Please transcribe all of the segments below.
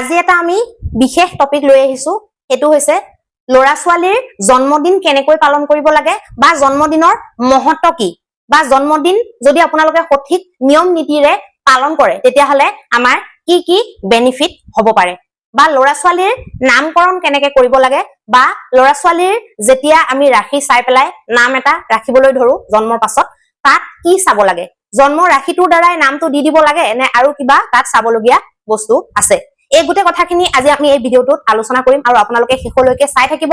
আজি এটা আমি বিশেষ টপিক লৈ আহিছো হেতু হৈছে লৰা ছোৱালীৰ জন্মদিন কেনেকৈ পালন কৰিব লাগে বা জন্মদিনৰ মহত্ব কি বা জন্মদিন যদি আপোনালোকে সঠিক নিয়ম নীতিৰে পালন কৰে তেতিয়া হলে আমাৰ কি কি বেনিফিট হ'ব পাৰে বা লৰা ছোৱালীৰ নামকৰণ কেনেকৈ কৰিব লাগে বা লৰা ছোৱালীৰ যেতিয়া আমি ৰাখি চাই পেলাই নাম এটা ৰাখিবলৈ ধৰো জন্মৰ পাছত তাত কি চাব লাগে জন্ম ৰাখিটোৰ দ্বাৰাই নামটো দি দিব লাগে নে আৰু কিবা তাত চাবলগীয়া বস্তু আছে এই গুটে কথাখিনি আজি আমি এই ভিডিওটোত আলোচনা কৰিম আৰু আপোনালোকে শেষলৈকে চাই থাকিব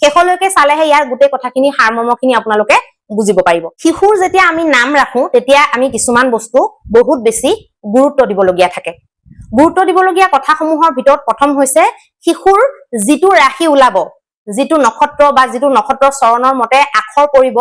শেষলৈকে চালেহে ইয়াৰ গুটে কথাখিনি হাৰমৰ্মখিনি আপোনালোকে বুজিব পাৰিব শিশুৰ যেতিয়া আমি নাম ৰাখো তেতিয়া আমি কিছুমান বস্তু বহুত বেছি গুৰুত্ব দিবলগীয়া থাকে গুৰুত্ব দিবলগীয়া কথাসমূহৰ ভিতৰত প্ৰথম হৈছে শিশুৰ যিটো ৰাখি ওলাব যিটো নক্ষত্ৰ বা যিটো নক্ষত্ৰ চৰণৰ মতে আখৰ পৰিব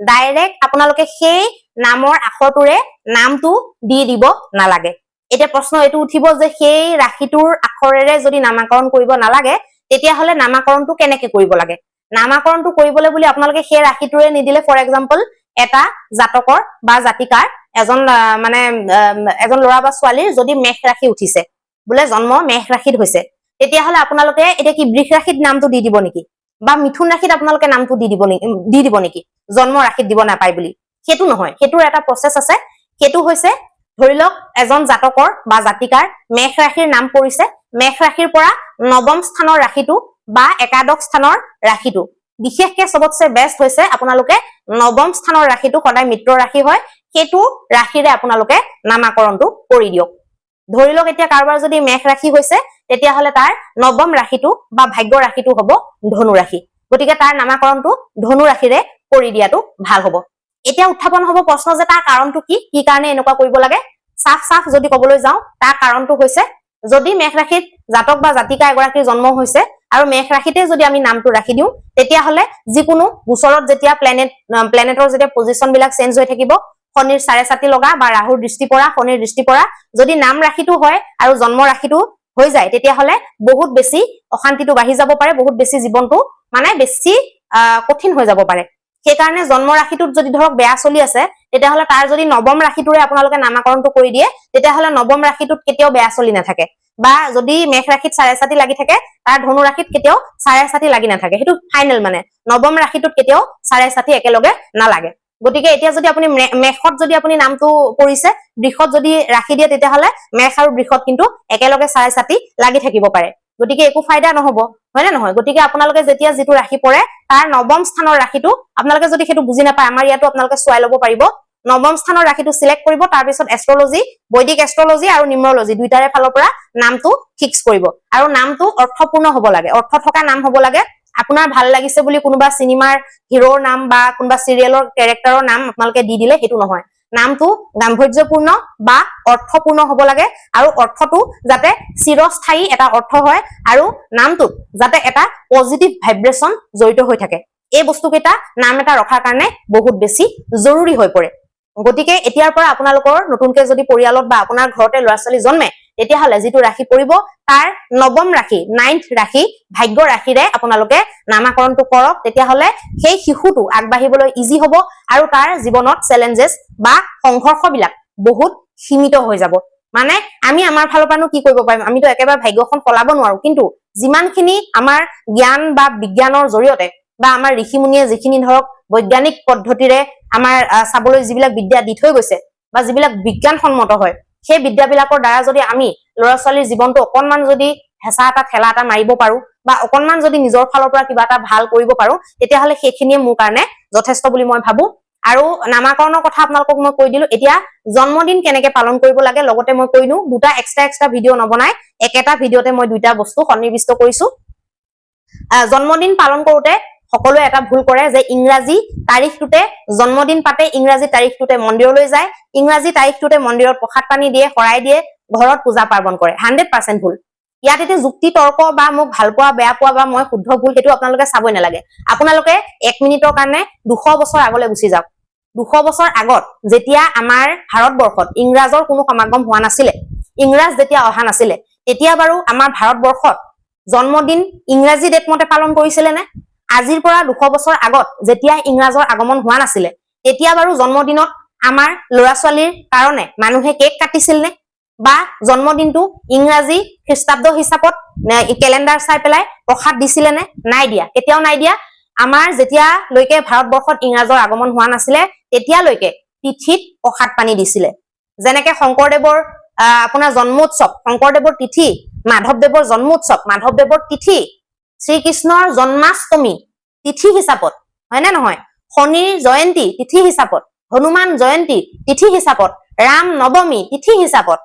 ডাইৰেক্ট আপোনালোকে সেই নামৰ আখৰটোৰে নামটো দি দিব নালাগে এতিয়া প্ৰশ্ন এটো উঠিব যে সেই ৰাখিটোৰ আখৰেৰে যদি নামাকৰণ কৰিব নালাগে তেতিয়া হলে নামাকৰণটো কেনেকৈ কৰিব লাগে নামাকৰণটো কৰিবলৈ বুলি আপোনালোকে সেই ৰাখিটোৰে নিদিলে ফৰ এক্সাম্পল এটা জাতকৰ বা জাতিকাৰ এজন ল'ৰা বা ছোৱালীৰ যদি মেঘ ৰাখি উঠিছে বোলে জন্ম মেঘ ৰাখিত হৈছে তেতিয়া হলে আপোনালোকে এটা কি বৃষ ৰাখিত নামটো দি দিব নেকি বা মিথুন ৰাখিত আপোনালোকে নামটো দি দিব নেকি জন্ম ৰাখিত দিব নাপায় বুলি হেতু নহয় হেতুৰ এটা প্ৰসেস আছে হেতু হৈছে ধৰি লওক এজন জাতকৰ বা জাতিকাৰ মেঘ ৰাখিৰ নাম পৰিছে মেঘ ৰাখিৰ পৰা নৱম স্থানৰ ৰাখিটো বা একাদশ স্থানৰ ৰাখিটো বিশেষকৈ সবতছে বেষ্ট হৈছে আপোনালোকে নৱম স্থানৰ ৰাখিটো সদায় মিত্ৰ ৰাখি হয় হেতু ৰাখিৰে আপোনালোকে নামাকৰণটো কৰি দিয়ক ধৰি লওক এতিয়া কাৰোবাৰ যদি মেঘ ৰাখি হৈছে তেতিয়া হলে তাৰ নৱম ৰাখিটো বা ভাগ্য ৰাখিটো হ'ব ধনু ৰাখি গতিকে তাৰ নামাকৰণটো ধনু ৰাখিৰে কৰি দিয়াটো ভাল হ'ব এতিয়া উত্থাপন হ'ব প্ৰশ্ন যে তাৰ কাৰণটো কি কাৰণে এনেকুৱা কৰিব লাগে সাফ যদি কবলৈ যাও তাৰ কাৰণটো হৈছে যদি মেঘ ৰাখিত জাতক বা জাতিকা এগৰাকীৰ জন্ম হৈছে আৰু মেঘ ৰাখিতে যদি আমি নামটো ৰাখি দিও তেতিয়া হলে যিকোনো গুছৰত যেতিয়া প্লেনেটৰ যেতিয়া পজিশন বিলাক চেঞ্জ হৈ থাকিব শনিৰ চাৰে চাতি লগা বা ৰাহুৰ দৃষ্টি পৰা শনিৰ দৃষ্টি পৰা যদি নাম ৰাখিটো হয় আৰু জন্ম ৰাখিটো হৈ যায় তেতিয়া হলে বহুত বেছি অশান্তিটো বাঢ়ি যাব পাৰে বহুত বেছি জীৱনটো মানে বেছি কঠিন হৈ যাব পাৰে সেইকাৰণে জন্ম ৰাখিটোত যদি ধৰক বেয়া চলি আছে তেতিয়া হলে তাৰ যদি নৱম ৰাখিটোৰে আপোনালোকে নামাকৰণটো কৰি দিয়ে তেতিয়া হলে নৱম ৰাখিটোত কেতিয়াও বেয়া চলি নাথাকে বা যদি মেঘ ৰাখিত চাৰে চাতি লাগি থাকে তাৰ ধনু ৰাখিত কেতিয়াও চাৰে চাতি লাগি নাথাকে হেতু ফাইনেল মানে নৱম ৰাখিটোত কেতিয়াও চাৰে চাতি একেলগে নালাগে গতিকে এতিয়া যদি আপুনি মেঘত যদি আপুনি নামটো পৰিছে বৃষত যদি ৰাখি দিয়ে তেতিয়া হলে মেঘ আৰু বৃষত কিন্তু একেলগে চাৰে চাতি লাগি থাকিব পাৰে গতিকে একো ফায়দা নহব হয় নে নহয় গতিকে আপোনালোকে যেতিয়া যিটো ৰাখি পৰে তাৰ নৱম স্থানৰ ৰাখিটো আপোনালোকে যদি হেতু বুজি নাপায় আমাৰ ইয়াতো আপোনালোকে চোৱাই ল'ব পাৰিব নৱম স্থানৰ ৰাখিটো সিলেক্ট কৰিব তাৰ পিছত এষ্ট্ৰলজি বৈদিক এষ্ট্ৰলজি আৰু নিউমৰলজি দুইটাৰে ফালৰ পৰা নামটো ফিক্স কৰিব আৰু নামটো অৰ্থপূৰ্ণ হ'ব লাগে অৰ্থ থকা নাম হ'ব লাগে আপোনাৰ ভাল লাগিছে বুলি কোনোবা সিনেমাৰ হিৰোৰ নাম বা কোনোবা সিৰিয়েলৰ ক্যাৰেক্টাৰৰ নাম আপোনালোকে দি দিলে হেতু নহয় নামটো গাম্ভীৰ্যপূৰ্ণ বা অৰ্থপূৰ্ণ হ'ব লাগে আৰু অৰ্থটো যাতে চিৰস্থায়ী এটা অৰ্থ হয় আৰু নামটোত যাতে এটা পজিটিভ ভাইব্ৰেচন জড়িত হৈ থাকে এই বস্তুকেইটা নাম এটা ৰখাৰ কাৰণে বহুত বেছি জৰুৰী হৈ পৰে গতিকে এতিয়াৰ পৰা আপোনালোকৰ নতুনকৈ যদি পৰিয়ালত বা আপোনাৰ ঘৰতে ল'ৰা ছোৱালী জন্মে তেতিয়া হলে যিটো ৰাখি পৰিব তাৰ নৱম ৰাখি 9th ৰাখি ভাগ্য ৰাখিৰে আপোনালোকে নামাকৰণটো কৰক তেতিয়া হলে সেই শিশুটো আগবাঢ়িবলৈ ইজি হ'ব আৰু তাৰ জীৱনত চ্যালেঞ্জেস বা সংঘৰ্ষবিলাক বহুত সীমিত হৈ যাব মানে আমি আমাৰ ফালৰ পৰা কি কৰিব পাৰিম আমিতো একেবাৰে ভাগ্যখন ফলাব নোৱাৰো কিন্তু যিমানখিনি আমাৰ জ্ঞান বা বিজ্ঞানৰ জৰিয়তে বা আমাৰ ঋষিমুনিয়ে যিখিনি ধৰক বৈজ্ঞানিক পদ্ধতিৰে আমাৰ চাবলৈ যিবিলাক বিদ্যা দি থৈ গৈছে বা যিবিলাক বিজ্ঞানসন্মত হয় সেই বিদ্যাবিলাকৰ দ্বাৰা যদি আমি ল'ৰা ছোৱালীৰ জীৱনটো অকনমান যদি হেঁচা এটা ঠেলা এটা মাৰিব পাৰো বা অকনমান যদি নিজৰ ফালৰ পৰা কিবা এটা ভাল কৰিব পাৰো তেতিয়া হলে সেইখিনিয়ে মোৰ কাৰণে যথেষ্ট বুলি মই ভাবো আৰু নামাকৰণৰ কথা আপোনালোকক মই কৈ দিলো এতিয়া জন্মদিন কেনেকৈ পালন কৰিব লাগে লগতে মই কৈনো দুটা এক্সট্ৰা ভিডিও নবনাই একেটা ভিডিওতে মই দুইটা বস্তু সন্নিবিষ্ট কৰিছো জন্মদিন পালন কৰোতে সকলোৱে এটা ভুল কৰে যে ইংৰাজী তাৰিখটোতে জন্মদিন পাতে ইংৰাজী তাৰিখটোতে মন্দিৰলৈ যায় ইংৰাজী তাৰিখটোতে মন্দিৰত প্ৰসাদ পানী দিয়ে শৰাই দিয়ে ঘৰত পূজা পাৰ্বণ কৰে 100% ভুল ইয়াত এতে যুক্তি তৰ্ক বা মোক ভাল পোৱা বেয়া পোৱা বা মই শুদ্ধ ভুল হেতু আপোনালোকে চাবই নালাগে আপোনালোকে 1 মিনিটৰ কাৰণে 200 বছৰ আগলৈ গুচি যাওক 200 বছৰ আগত যেতিয়া আমাৰ ভাৰতবৰ্ষত ইংৰাজৰ কোনো সমাগম হোৱা নাছিলে ইংৰাজ যেতিয়া অহা নাছিলে তেতিয়া বাৰু আমাৰ ভাৰতবৰ্ষত জন্মদিন ইংৰাজী ডেট মতে পালন কৰিছিলে নে আজিৰ পৰা 200 বছৰ আগত যেতিয়া ইংৰাজৰ আগমন হোৱা নাছিলে তেতিয়া বাৰু জন্মদিনত আমাৰ ল'ৰা ছোৱালীৰ কাৰণে মানুহে কেক কাটিছিল নে বা জন্মদিনটো ইংৰাজী খ্ৰীষ্টাব্দ হিচাপত কেলেণ্ডাৰ চাই পেলাই প্ৰসাদ দিছিলে নে? নাই দিয়া, কেতিয়াও নাই দিয়া। আমাৰ যেতিয়ালৈকে ভাৰতবৰ্ষত ইংৰাজৰ আগমন হোৱা নাছিলে তেতিয়ালৈকে তিথিত প্ৰসাদ পানী দিছিলে। যেনেকে শংকৰদেৱৰ আপোনাৰ জন্মোৎসৱ, শংকৰদেৱৰ তিথি, মাধৱদেৱৰ জন্মোৎসৱ, মাধৱদেৱৰ তিথি, শ্ৰীকৃষ্ণৰ জন্মাষ্টমী তিথি হিচাপত, হয় নে নহয়? শনিৰ জয়ন্তী তিথি হিচাপত, হনুমান জয়ন্তী তিথি হিচাপত, ৰাম নৱমী তিথি হিচাপত,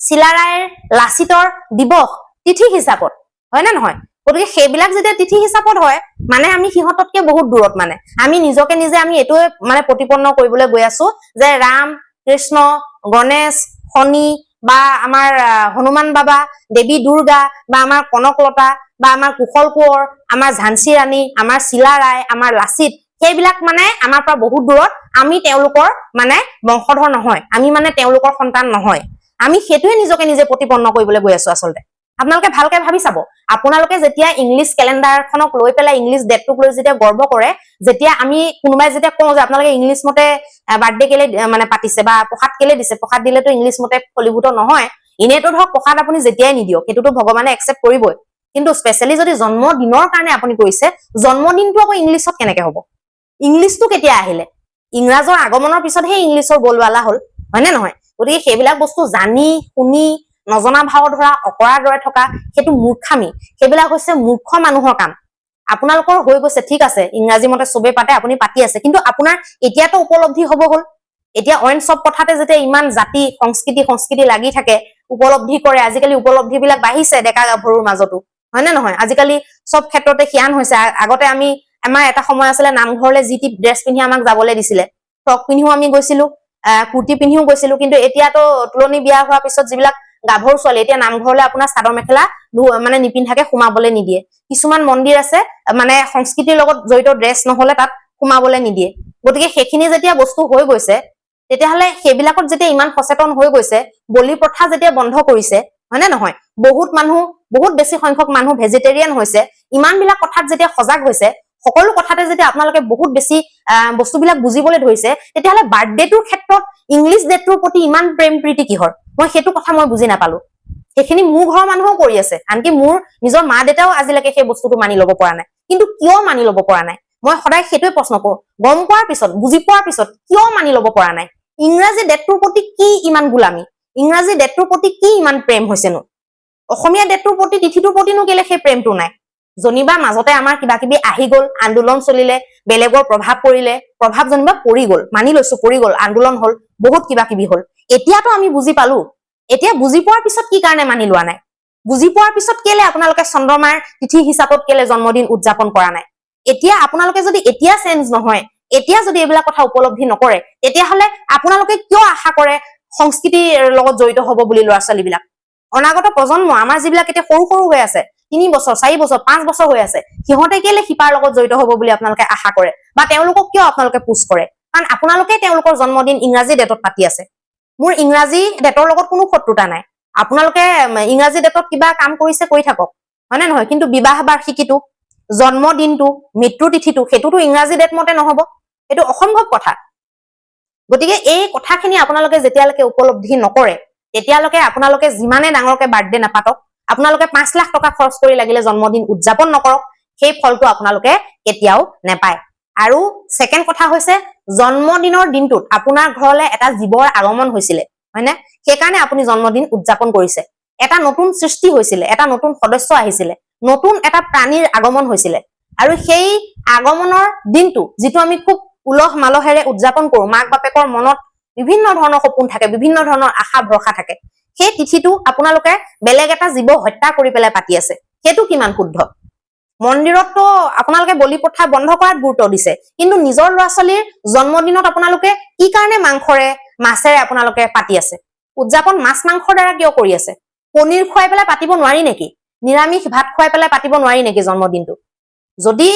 চিলাৰায়ৰ লাচিতৰ দিৱস তিথি হিচাপত, হয় নে নহয়? গতিকে সেইবিলাক যেতিয়া তিথি হিচাপত হয় মানে আমি সিহঁততকে বহুত দূৰত। মানে আমি নিজকে নিজে আমি এইটোৱে মানে প্ৰতিপন্ন কৰিবলৈ গৈ আছো যে ৰাম, কৃষ্ণ, গণেশ, শনি বা আমাৰ হনুমান বাবা, দেৱী দুৰ্গা বা আমাৰ কনকলতা বা আমাৰ কুশল কোঁৱৰ, আমাৰ ঝান্সী ৰাণী, আমাৰ চিলাৰায়, আমাৰ লাচিত, সেইবিলাক মানে আমাৰ পৰা বহুত দূৰত। আমি তেওঁলোকৰ মানে বংশধৰ নহয়, আমি মানে তেওঁলোকৰ সন্তান নহয়। আমি সেইটোৱে নিজকে নিজে প্ৰতিপন্ন কৰিবলৈ গৈ আছো আচলতে। আপোনালোকে ভালকে ভাবি চাব, আপোনালোকে যেতিয়া ইংলিছ কেলেণ্ডাৰখনক লৈ পেলাই ইংলিছ ডেটটোক লৈ যেতিয়া গৰ্ব কৰে, যেতিয়া আমি কোনোবাই যেতিয়া কওঁ যে আপোনালোকে ইংলিছ মতে বাৰ্থডে কেলে মানে পাতিছে বা প্ৰসাদ কেলে দিছে, প্ৰসাদ দিলেতো ইংলিছ মতে ফলীভূত নহয়। এনেইতো ধৰক প্ৰসাদ আপুনি যেতিয়াই নিদিয়ক সেইটোতো ভগৱানে একচেপ্ট কৰিবই, কিন্তু স্পেচিয়েলি যদি জন্মদিনৰ কাৰণে আপুনি কৰিছে, জন্মদিনটো আকৌ ইংলিছত কেনেকে হ'ব? ইংলিছটো কেতিয়া আহিলে? ইংৰাজৰ আগমনৰ পিছতহে ইংলিছৰ বলৱালা হ'ল, হয় নে নহয়? গতিকে সেইবিলাক বস্তু জানি শুনি নজনা ভাও ধৰা, অকৰাৰ দৰে থকা, সেইটো মূৰ্খামি। সেইবিলাক হৈছে মূৰ্খ মানুহৰ কাম। আপোনালোকৰ হৈ গৈছে, ঠিক আছে, ইংৰাজী মতে চবেই পাতে, আপুনি পাতি আছে, কিন্তু আপোনাৰ এতিয়াতো উপলব্ধি হব হ'ল। এতিয়া অইন চব কথাতে যেতিয়া ইমান জাতি সংস্কৃতি লাগি থাকে, উপলব্ধি কৰে, আজিকালি উপলব্ধি বিলাক বাঢ়িছে ডেকা গাভৰুৰ মাজতো, হয় নে নহয়? আজিকালি চব ক্ষেত্ৰতে জ্ঞান হৈছে। আগতে আমাৰ এটা সময় আছিলে নামঘৰলৈ যি টি ড্ৰেছ পিন্ধি আমাক যাবলৈ দিছিলে, ফ্ৰক পিন্ধিও আমি গৈছিলো, কুৰ্তি পিন্ধিও গৈছিলো, কিন্তু এতিয়াতো তুলনি বিয়া হোৱাৰ পিছত যিবিলাক গাভৰু ছোৱালী, এতিয়া নামঘৰলৈ আপোনাৰ চাদৰ মেখেলা মানে নিপিন্ধাকে সোমাবলৈ নিদিয়ে। কিছুমান মন্দিৰ আছে মানে সংস্কৃতিৰ লগত জড়িত ড্ৰেছ নহলে তাত সোমাবলৈ নিদিয়ে। গতিকে সেইখিনি যেতিয়া বস্তু হৈ গৈছে, তেতিয়াহলে সেইবিলাকত যেতিয়া ইমান সচেতন হৈ গৈছে, বলি প্ৰথা যেতিয়া বন্ধ কৰিছে, হয় নে নহয়? বহুত বেছি সংখ্যক মানুহ ভেজিটেৰিয়ান হৈছে, ইমান বিলাক কথাত যেতিয়া সজাগ হৈছে, সকলো কথাতে যেতিয়া আপোনালোকে বহুত বেছি বস্তুবিলাক বুজিবলৈ ধৰিছে, তেতিয়াহলে বাৰ্থডেটোৰ ক্ষেত্ৰত ইংলিছ ডেটটোৰ প্ৰতি ইমান প্ৰেম প্ৰীতি কিহৰ? মই সেইটো কথা মই বুজি নাপালো। সেইখিনি মোৰ ঘৰৰ মানুহও কৰি আছে, আনকি মোৰ নিজৰ মা দেউতাও আজিলৈকে সেই বস্তুটো মানি লব পৰা নাই। কিন্তু কিয় মানি লব পৰা নাই? মই সদায় সেইটোৱে প্ৰশ্ন কৰো, গম পোৱাৰ পিছত, বুজি পোৱাৰ পিছত কিয় মানি লব পৰা নাই? ইংৰাজী ডেটটোৰ প্ৰতি কি ইমান গোলামী? ইংৰাজী ডেটটোৰ প্ৰতি কি ইমান প্ৰেম হৈছেনো? অসমীয়া ডেটটোৰ প্ৰতি, তিথিটোৰ প্ৰতিনো কেলে সেই প্ৰেমটো নাই? জনিবা মাজতে আমাৰ কিবা কিবি আহি গল, আন্দোলন চলিলে, বেলেগৰ প্ৰভাৱ পৰিলে, প্ৰভাৱ জনিবা পৰি গল, মানি লৈছো পৰি গল, আন্দোলন হল, বহুত কিবা কিবি হল। এতিয়াতো আমি বুজি পালো, এতিয়া বুজি পোৱাৰ পিছত কি কাৰণে মানি লোৱা নাই? বুজি পোৱাৰ পিছত কেলে আপোনালোকে চন্দ্ৰমাৰ তিথি হিচাপত কেলে জন্মদিন উদযাপন কৰা নাই? এতিয়া আপোনালোকে যদি এতিয়া চেঞ্জ নহয়, এতিয়া যদি এইবিলাক কথা উপলব্ধি নকৰে, তেতিয়াহলে আপোনালোকে কিয় আশা কৰে সংস্কৃতিৰ লগত জড়িত হব বুলি ল'ৰা ছোৱালী বিলাক? অনাগত প্ৰজন্ম আমাৰ যিবিলাক এতিয়া সৰু সৰু হৈ আছে, 3 বছৰ 4 বছৰ 5 বছৰ হৈ আছে, সিহঁতে কেলে শিপাৰ লগত জড়িত হব বুলি আপোনালোকে আশা কৰে? বা তেওঁলোকক কিয় আপোনালোকে পুছ কৰে? কাৰণ আপোনালোকে তেওঁলোকৰ জন্মদিন ইংৰাজী ডেটত পাতি আছে। মোৰ ইংৰাজী ডেটৰ লগত কোনো শত্ৰুতা নাই, আপোনালোকে ইংৰাজী ডেটত কিবা কাম কৰিছে কৰি থাকক, হয় নে নহয়? কিন্তু বিবাহ বাৰ্ষিকীটো, জন্মদিনটো, মৃত্যু তিথিটো, সেইটোতো ইংৰাজী ডেট মতে নহব, এইটো অসম্ভৱ কথা। গতিকে এই কথাখিনি আপোনালোকে যেতিয়ালৈকে উপলব্ধি নকৰে, তেতিয়ালৈকে আপোনালোকে যিমানে ডাঙৰকে বাৰ্থডে নাপাতক, আপোনালোকে 5 লাখ টকা খৰচ কৰি লাগিলে জন্মদিন উদযাপন নকৰক, সেই ফলটো আপোনালোকে কেতিয়াও নেপায়। আৰু ছেকেণ্ড কথা হৈছে, জন্মদিনৰ দিনটোত আপোনাৰ ঘৰলৈ এটা জীৱৰ আগমন হৈছিলে, হয়নে? সেইকাৰণে আপুনি জন্মদিন উদযাপন কৰিছে। এটা নতুন সৃষ্টি হৈছিলে, এটা নতুন সদস্য আহিছিলে, নতুন এটা প্ৰাণীৰ আগমন হৈছিলে। আৰু সেই আগমনৰ দিনটো যিটো আমি খুব উলহ মালহেৰে উদযাপন কৰো, মাক বাপেকৰ মনত বিভিন্ন ধৰণৰ সপোন থাকে, বিভিন্ন ধৰণৰ আশা ভৰসা থাকে, সেই তিথিটো আপোনালোকে বেলেগ এটা জীৱ হত্যা কৰি পেলাই পাতি আছে। সেইটো কিমান শুদ্ধ? মন্দিৰততো আপোনালোকে বলি প্ৰথা বন্ধ কৰাত গুৰুত্ব দিছে, কিন্তু নিজৰ ল'ৰা ছোৱালীৰ জন্মদিনত আপোনালোকে কি কাৰণে মাংসৰে মাছেৰে আপোনালোকে পাতি আছে? উদযাপন মাছ মাংসৰ দ্বাৰা কিয় কৰি আছে? পনীৰ খুৱাই পেলাই পাতিব নোৱাৰি নেকি? নিৰামিষ ভাত খুৱাই পেলাই পাতিব নোৱাৰি নেকি জন্মদিনটো? যদি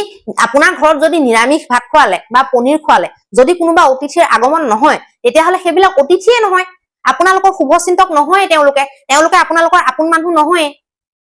আপোনাৰ ঘৰত যদি নিৰামিষ ভাত খোৱালে বা পনীৰ খোৱালে যদি কোনোবা অতিথিৰ আগমন নহয়, তেতিয়াহলে সেইবিলাক অতিথিয়ে নহয়, আপোনালোকৰ শুভচিন্তক নহয়, তেওঁলোকে আপোনালোকৰ আপোন মানুহ নহয়।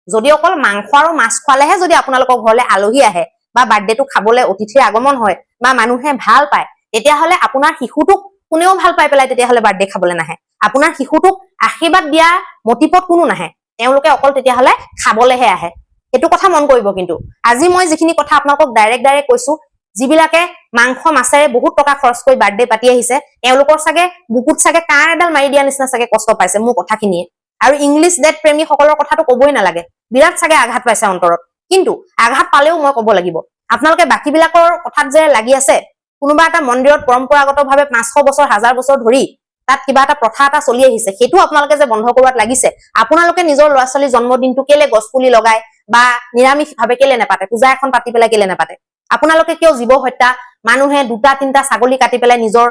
যদি অকল মাংস আৰু মাছ খোৱালেহে যদি আপোনালোকৰ ঘৰলৈ আলহী আহে বা বাৰ্থডেটো খাবলৈ অতিথিৰ আগমন হয় বা মানুহে ভাল পায়, তেতিয়াহলে আপোনাৰ শিশুটোক কোনেও ভাল পাই পেলাই তেতিয়াহলে বাৰ্থডে খাবলৈ নাহে। আপোনাৰ শিশুটোক আশীৰ্বাদ দিয়া মতিপত কোনো নাহে, তেওঁলোকে অকল তেতিয়াহলে খাবলেহে আহে। এইটো কথা মন কৰিব। কিন্তু আজি মই যিখিনি কথা আপোনালোকক ডাইৰেক্ট কৈছো, যিবিলাকে মাংস মাছেৰে বহুত টকা খৰচ কৰি বাৰ্থডে পাতি আহিছে, তেওঁলোকৰ চাগে বুকুত চাগে কাঁড় এডাল মাৰি দিয়া নিচিনা চাগে কষ্ট পাইছে মোৰ কথাখিনিয়ে। আৰু ইংলিছ ডেট প্ৰেমী সকলৰ কথাটো কবই নালাগে, বিৰাট চাগে আঘাত পাইছে অন্তৰত। কিন্তু আঘাত পালেও মই কব লাগিব, আপোনালোকে বাকী বিলাকৰ কথাত যে লাগি আছে, কোনোবা এটা মন্দিৰত পৰম্পৰাগতভাৱে 500 বছৰ 1000 বছৰ ধৰি তাত কিবা এটা প্ৰথা এটা চলি আহিছে, সেইটো আপোনালোকে যে বন্ধ কৰোৱাত লাগিছে। আপোনালোকে নিজৰ ল'ৰা ছোৱালীৰ জন্মদিনটো কেলে গছপুলি লগাই বা নিৰামিষ ভাৱে কেলে নেপাতে, পূজা এখন পাতি পেলাই কেলে নেপাতে? আপোনালোকে কিয় জীৱ হত্যা, মানুহে 2টা-3টা ছাগলী কাটি পেলাই নিজৰ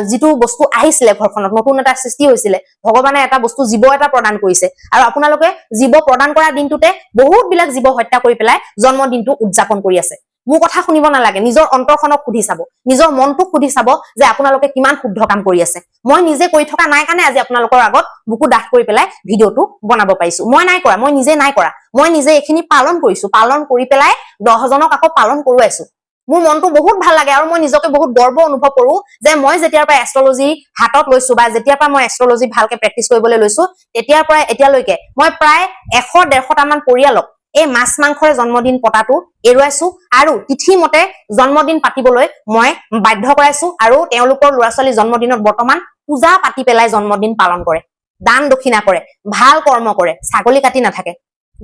যিটো বস্তু আহিছিলে ঘৰখনত, নতুন এটা সৃষ্টি হৈছিলে, ভগৱানে এটা বস্তু জীৱ এটা প্ৰদান কৰিছে, আৰু আপোনালোকে জীৱ প্ৰদান কৰা দিনটোতে বহুত বিলাক জীৱ হত্যা কৰি পেলাই জন্মদিনটো উদযাপন কৰি আছে। মোৰ কথা শুনিব নালাগে, নিজৰ অন্তৰখনক সুধি চাব, নিজৰ মনটোক সুধি চাব যে আপোনালোকে কিমান শুদ্ধ কাম কৰি আছে। মই নিজে কৰি থকা নাই কাৰণে আজি আপোনালোকৰ আগত বুকু ডাঠ কৰি পেলাই ভিডিঅ'টো বনাব পাৰিছো। মই নাই কৰা, মই নিজে নাই কৰা, মই নিজে এইখিনি পালন কৰিছো, পালন কৰি পেলাই 10 জনক আকৌ পালন কৰোৱাইছো। মোৰ মনটো বহুত ভাল লাগে আৰু মই নিজকে বহুত গৰ্ব অনুভৱ কৰো যে মই যেতিয়াৰ পৰা এষ্ট্ৰলজি হাতত লৈছো বা যেতিয়াৰ পৰা মই এষ্ট্ৰলজি ভালকে প্ৰেক্টিচ কৰিবলৈ লৈছো, তেতিয়াৰ পৰা এতিয়ালৈকে মই প্ৰায় 100-150টা মান পৰিয়ালক এই মাছ মাংসৰে জন্মদিন পতাটো এৰুৱাইছো, আৰু তিথি মতে জন্মদিন পাতিবলৈ মই বাধ্য কৰাইছো। আৰু তেওঁলোকৰ ল'ৰা ছোৱালীৰ জন্মদিনত বৰ্তমান পূজা পাতি পেলাই জন্মদিন পালন কৰে, দান দক্ষিণা কৰে, ভাল কৰ্ম কৰে, ছাগলী কাটি নাথাকে।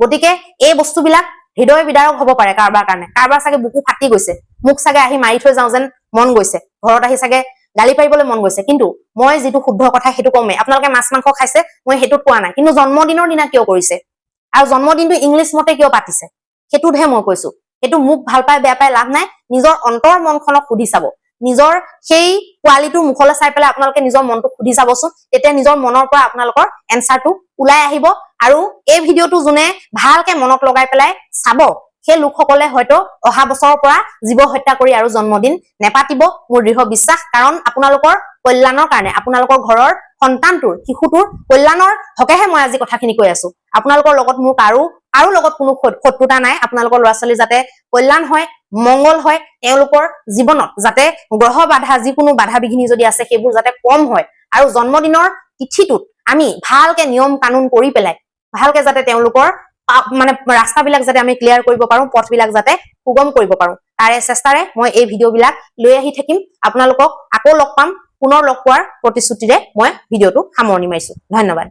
গতিকে এই বস্তুবিলাক হৃদয় বিদাৰক হব পাৰে কাৰোবাৰ কাৰণে, কাৰোবাৰ চাগে বুকু ফাটি গৈছে, মোক চাগে আহি মাৰি থৈ যাওঁ যেন মন গৈছে, ঘৰত আহি চাগে গালি পাৰিবলৈ মন গৈছে। কিন্তু মই যিটো শুদ্ধ কথা সেইটো কমেই। আপোনালোকে মাছ মাংস খাইছে, মই সেইটোত কোৱা নাই, কিন্তু জন্মদিনৰ দিনা কিয় কৰিছে আৰু জন্মদিনটো ইংলিছ মতে কিয় পাতিছে সেইটোতহে মই কৈছো। সেইটো মোক ভাল পাই বেয়া পাই লাভ নাই, নিজৰ অন্তৰ মনখনক সুধি চাব, নিজৰ সেই কোৱালিটিৰ মুখলৈ চাই পেলাই আপোনালোকে নিজৰ মনটোক সুধি চাবচোন, তেতিয়া নিজৰ মনৰ পৰা আপোনালোকৰ এনচাৰটো ওলাই আহিব। আৰু এই ভিডিঅ'টো যোনে ভালকে মনত লগাই পেলাই চাব, সেই লোকসকলে হয়তো অহা বছৰৰ পৰা জীৱ হত্যা কৰি আৰু জন্মদিন নেপাতিব, মোৰ দৃঢ় বিশ্বাস। কাৰণ আপোনালোকৰ কল্যাণৰ কাৰণে, আপোনালোকৰ ঘৰৰ সন্তানটোৰ, শিশুটোৰ কল্যাণৰ হকেহে মই আজি কথাখিনি কৈ আছো। আপোনালোকৰ লগত মোৰ কাৰো লগত কোনো শত্ৰুতা নাই। আপোনালোকৰ ল'ৰা ছোৱালী যাতে কল্যাণ হয়, মংগল হয়, তেওঁলোকৰ জীৱনত যাতে গ্ৰহ বাধা, যিকোনো বাধা বিঘিনি যদি আছে সেইবোৰ যাতে কম হয়, আৰু জন্মদিনৰ তিথিটোত আমি ভালকে নিয়ম কানুন কৰি পেলাই ভালকে যাতে তেওঁলোকৰ মানে ৰাস্তাবিলাক যাতে আমি ক্লিয়াৰ কৰিব পাৰো, পথবিলাক যাতে সুগম কৰিব পাৰো, তাৰে চেষ্টাৰে মই এই ভিডিঅ'বিলাক লৈ আহি থাকিম। আপোনালোকক আকৌ লগ পাম, পুনৰ লগ পোৱাৰ প্ৰতিশ্ৰুতিৰে মই ভিডিঅ'টো সামৰণি মাৰিছো। ধন্যবাদ।